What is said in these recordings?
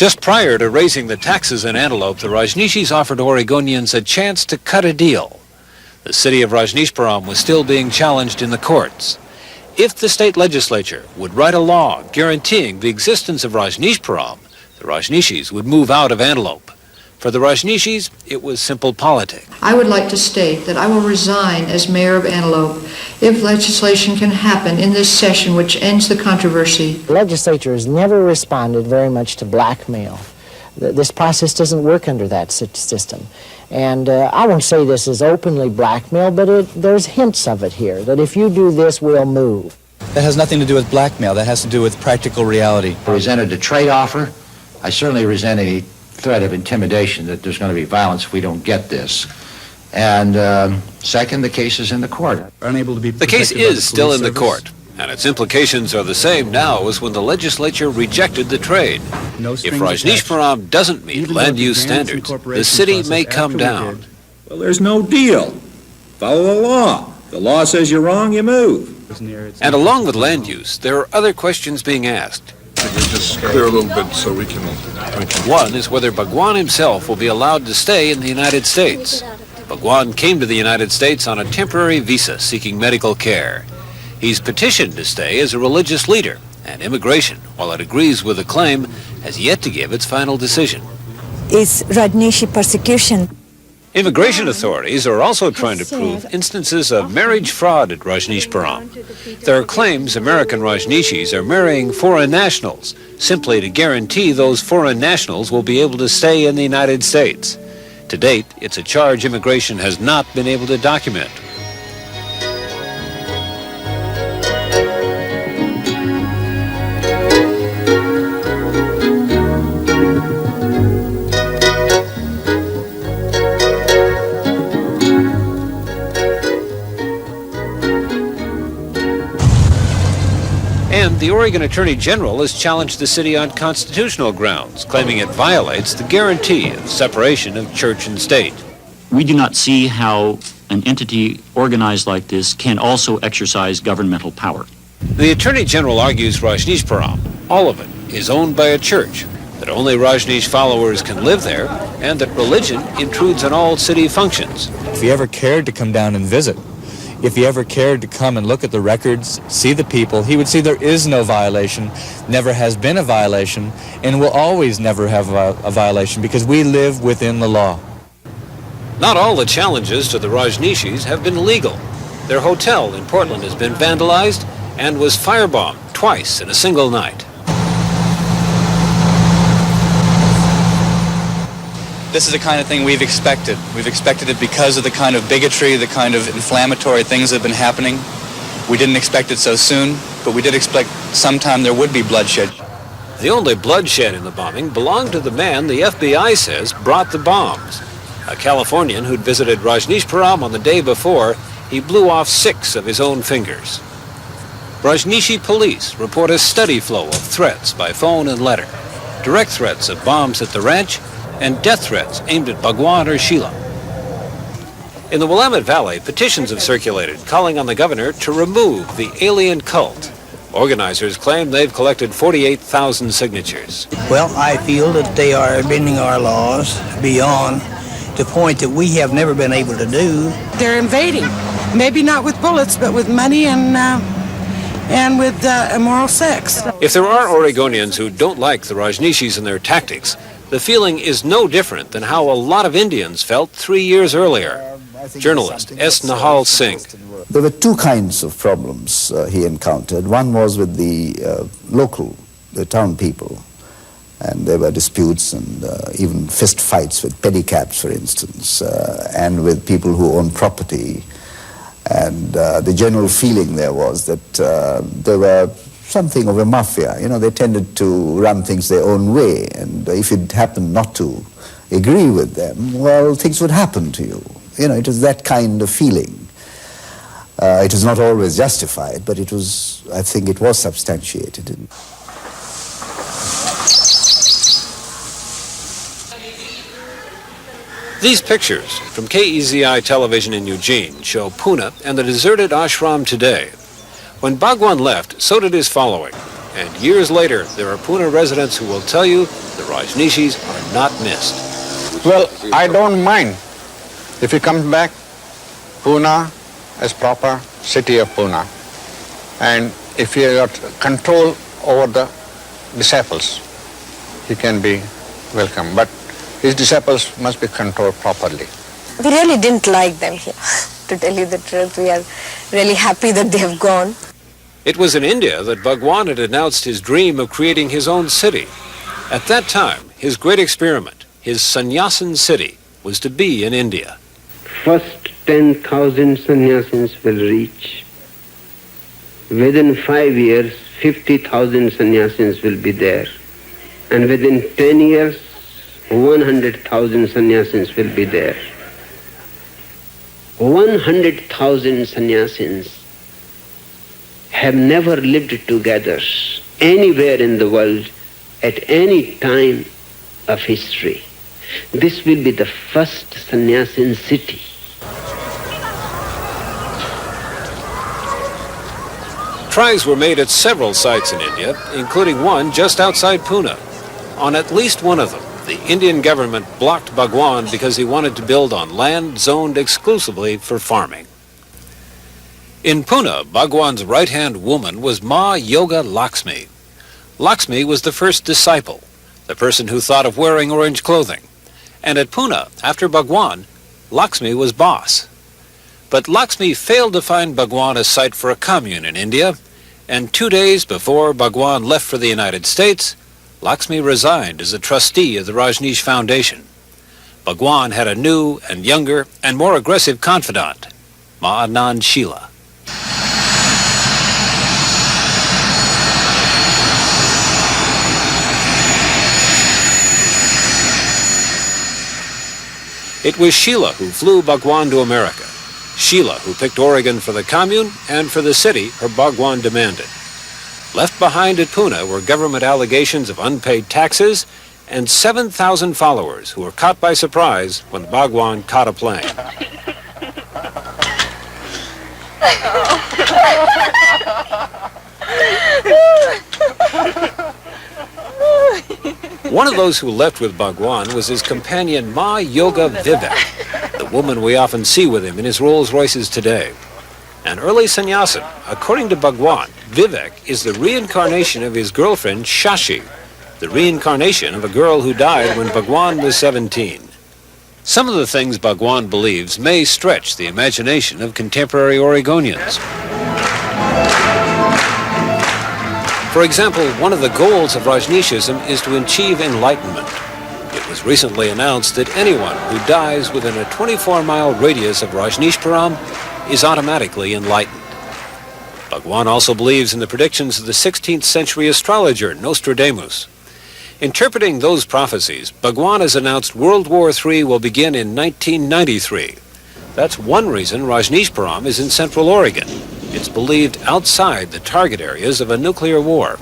Just prior to raising the taxes in Antelope, the Rajneeshis offered Oregonians a chance to cut a deal. The city of Rajneeshpuram was still being challenged in the courts. If the state legislature would write a law guaranteeing the existence of Rajneeshpuram, the Rajneeshis would move out of Antelope. For the Rajneeshis, it was simple politics. I would like to state that I will resign as mayor of Antelope if legislation can happen in this session which ends the controversy. The legislature has never responded very much to blackmail. This process doesn't work under that system. And I won't say this is openly blackmail, but there's hints of it here, that if you do this, we'll move. That has nothing to do with blackmail. That has to do with practical reality. I resented a trade offer. I certainly resent any threat of intimidation that there's going to be violence if we don't get this. And second, the case is in the court. The case is still in the court, and its implications are the same now as when the legislature rejected the trade. If Rajneeshpuram doesn't meet land use standards, the city may come down. Well, there's no deal. Follow the law. The law says you're wrong, you move. And along with land use, there are other questions being asked. Could we just clear a little bit so we can... One is whether Bhagwan himself will be allowed to stay in the United States. Bhagwan came to the United States on a temporary visa seeking medical care. He's petitioned to stay as a religious leader, and immigration, while it agrees with the claim, has yet to give its final decision. Is Rajneeshi persecution? Immigration authorities are also trying to prove instances of marriage fraud at Rajneeshpuram. There are claims American Rajneeshis are marrying foreign nationals, simply to guarantee those foreign nationals will be able to stay in the United States. To date, it's a charge immigration has not been able to document. And the Oregon Attorney General has challenged the city on constitutional grounds, claiming it violates the guarantee of separation of church and state. We do not see how an entity organized like this can also exercise governmental power. The Attorney General argues Rajneeshpuram, all of it, is owned by a church, that only Rajneesh followers can live there, and that religion intrudes on all city functions. If you ever cared to come down and visit, if he ever cared to come and look at the records, see the people, he would see there is no violation, never has been a violation, and will always never have a violation because we live within the law. Not all the challenges to the Rajneeshis have been legal. Their hotel in Portland has been vandalized and was firebombed twice in a single night. This is the kind of thing we've expected. We've expected it because of the kind of bigotry, the kind of inflammatory things that have been happening. We didn't expect it so soon, but we did expect sometime there would be bloodshed. The only bloodshed in the bombing belonged to the man the FBI says brought the bombs. A Californian who'd visited Rajneeshpuram on the day before, he blew off 6 of his own fingers. Rajneeshi police report a steady flow of threats by phone and letter, direct threats of bombs at the ranch, and death threats aimed at Bhagwan or Sheila. In the Willamette Valley, petitions have circulated calling on the governor to remove the alien cult. Organizers claim they've collected 48,000 signatures. Well, I feel that they are bending our laws beyond the point that we have never been able to do. They're invading, maybe not with bullets, but with money and with immoral sex. If there are Oregonians who don't like the Rajneeshis and their tactics, the feeling is no different than how a lot of Indians felt 3 years earlier. Journalist S. Nahal Singh. There were 2 kinds of problems he encountered. One was with the the town people, and there were disputes and even fist fights with pedicabs, for instance, and with people who own property. And the general feeling there was that there were something of a mafia. You know, they tended to run things their own way, and if you happened not to agree with them, well, things would happen to you. You know, it was that kind of feeling. It was not always justified, but it was, I think it was substantiated. These pictures from KEZI television in Eugene show Pune and the deserted ashram today. When Bhagwan left, so did his following. And years later, there are Pune residents who will tell you the Rajneeshis are not missed. Well, I don't mind if he comes back, Pune as proper city of Pune. And if he got control over the disciples, he can be welcome. But his disciples must be controlled properly. We really didn't like them here, to tell you the truth. We are really happy that they have gone. It was in India that Bhagwan had announced his dream of creating his own city. At that time, his great experiment, his Sannyasin city, was to be in India. First 10,000 sannyasins will reach. Within 5 years, 50,000 sannyasins will be there. And within 10 years, 100,000 sannyasins will be there. 100,000 sannyasins have never lived together anywhere in the world at any time of history. This will be the first sannyasin city. Tries were made at several sites in India, including one just outside Pune. On at least one of them, the Indian government blocked Bhagwan because he wanted to build on land zoned exclusively for farming. In Pune, Bhagwan's right-hand woman was Ma Yoga Lakshmi. Lakshmi was the first disciple, the person who thought of wearing orange clothing. And at Pune, after Bhagwan, Lakshmi was boss. But Lakshmi failed to find Bhagwan a site for a commune in India, and 2 days before Bhagwan left for the United States, Lakshmi resigned as a trustee of the Rajneesh Foundation. Bhagwan had a new and younger and more aggressive confidant, Ma Anand Sheela. It was Sheela who flew Bhagwan to America. Sheela who picked Oregon for the commune and for the city her Bhagwan demanded. Left behind at Pune were government allegations of unpaid taxes and 7,000 followers who were caught by surprise when Bhagwan caught a plane. One of those who left with Bhagwan was his companion Ma Yoga Vivek, the woman we often see with him in his Rolls Royces today. An early sannyasin, according to Bhagwan, Vivek is the reincarnation of his girlfriend Shashi, the reincarnation of a girl who died when Bhagwan was 17. Some of the things Bhagwan believes may stretch the imagination of contemporary Oregonians. For example, one of the goals of Rajneeshism is to achieve enlightenment. It was recently announced that anyone who dies within a 24-mile radius of Rajneeshpuram is automatically enlightened. Bhagwan also believes in the predictions of the 16th century astrologer Nostradamus. Interpreting those prophecies, Bhagwan has announced World War III will begin in 1993. That's one reason Rajneeshpuram is in Central Oregon. It's believed outside the target areas of a nuclear war.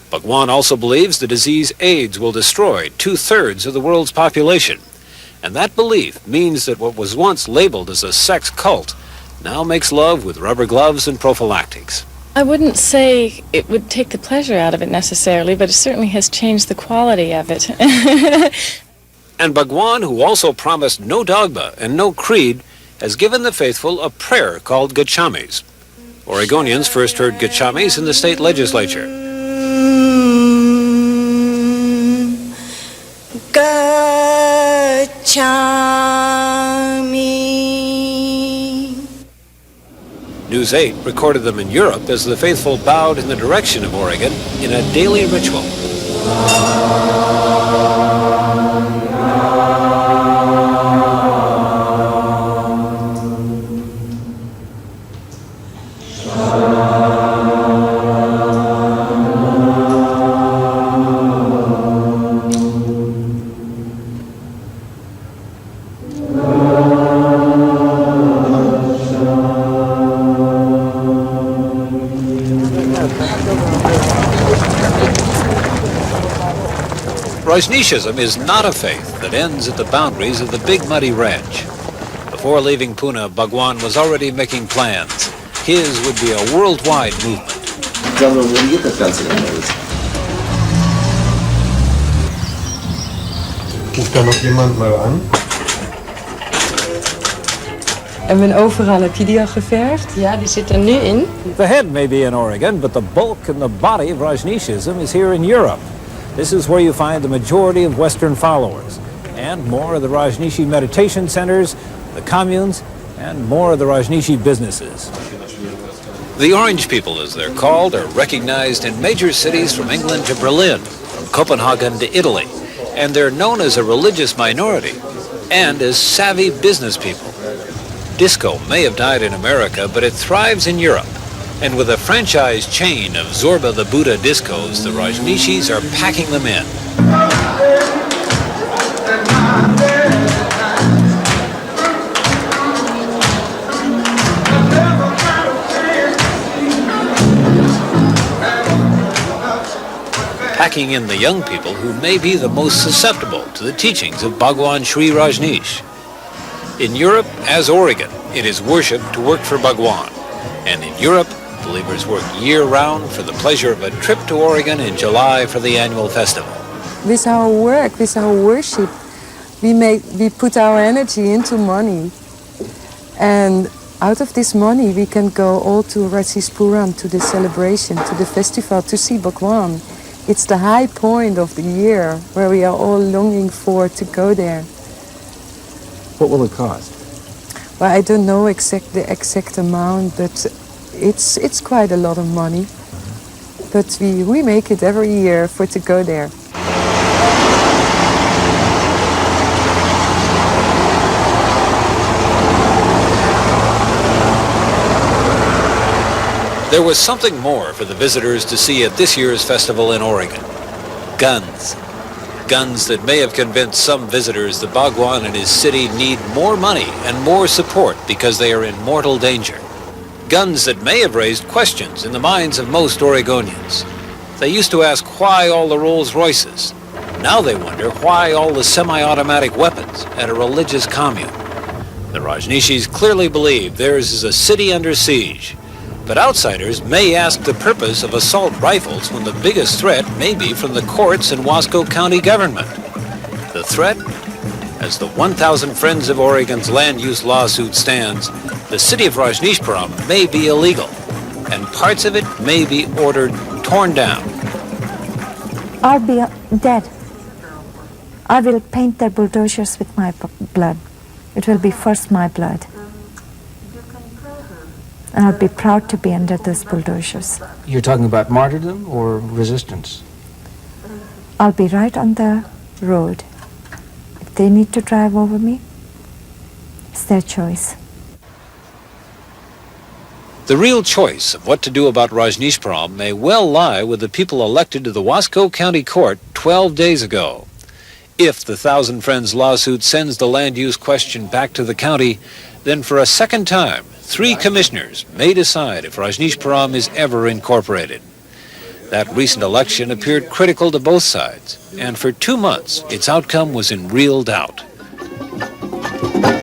Bhagwan also believes the disease AIDS will destroy 2/3 of the world's population. And that belief means that what was once labeled as a sex cult now makes love with rubber gloves and prophylactics. I wouldn't say it would take the pleasure out of it necessarily, but it certainly has changed the quality of it. And Bhagwan, who also promised no dogma and no creed, has given the faithful a prayer called Gachamis. Oregonians first heard Gachamis in the state legislature. Gachami. News 8 recorded them in Europe as the faithful bowed in the direction of Oregon in a daily ritual. Rajneeshism is not a faith that ends at the boundaries of the Big Muddy Ranch. Before leaving Pune, Bhagwan was already making plans. His would be a worldwide movement. Kontinuiert das Ganze dann alles. Ruft da noch jemand mal an? En overal heb je die al geverfd? Ja, die zit er nu in. The head may be in Oregon, but the bulk and the body of Rajneeshism is here in Europe. This is where you find the majority of Western followers, and more of the Rajneeshi meditation centers, the communes, and more of the Rajneeshi businesses. The Orange people, as they're called, are recognized in major cities from England to Berlin, from Copenhagen to Italy, and they're known as a religious minority and as savvy business people. Disco may have died in America, but it thrives in Europe. And with a franchise chain of Zorba the Buddha discos, the Rajneeshis are packing them in. Packing in the young people who may be the most susceptible to the teachings of Bhagwan Shree Rajneesh. In Europe, as Oregon, it is worship to work for Bhagwan. And in Europe, believers work year-round for the pleasure of a trip to Oregon in July for the annual festival. With our work, with our worship, we put our energy into money. And out of this money, we can go all to RAJNEESHPURAM, to the celebration, to the festival, to see Bhagwan. It's the high point of the year where we are all longing for to go there. What will it cost? Well, I don't know the exact amount, but it's quite a lot of money. But we make it every year to go there. There was something more for the visitors to see at this year's festival in Oregon. Guns. Guns that may have convinced some visitors that Bhagwan and his city need more money and more support because they are in mortal danger. Guns that may have raised questions in the minds of most Oregonians. They used to ask why all the Rolls Royces. Now they wonder why all the semi-automatic weapons at a religious commune. The Rajneeshis clearly believe theirs is a city under siege. But outsiders may ask the purpose of assault rifles when the biggest threat may be from the courts and Wasco County government. The threat? As the 1,000 Friends of Oregon's land use lawsuit stands, the city of Rajneeshpuram may be illegal, and parts of it may be ordered torn down. I'll be dead. I will paint their bulldozers with my blood. It will be first my blood. And I'll be proud to be under those bulldozers. You're talking about martyrdom or resistance? I'll be right on the road. If they need to drive over me, it's their choice. The real choice of what to do about Rajneeshpuram may well lie with the people elected to the Wasco County Court 12 days ago. If the 1,000 Friends lawsuit sends the land use question back to the county, then for a second time, 3 commissioners may decide if Rajneeshpuram is ever incorporated. That recent election appeared critical to both sides, and for 2 months, its outcome was in real doubt.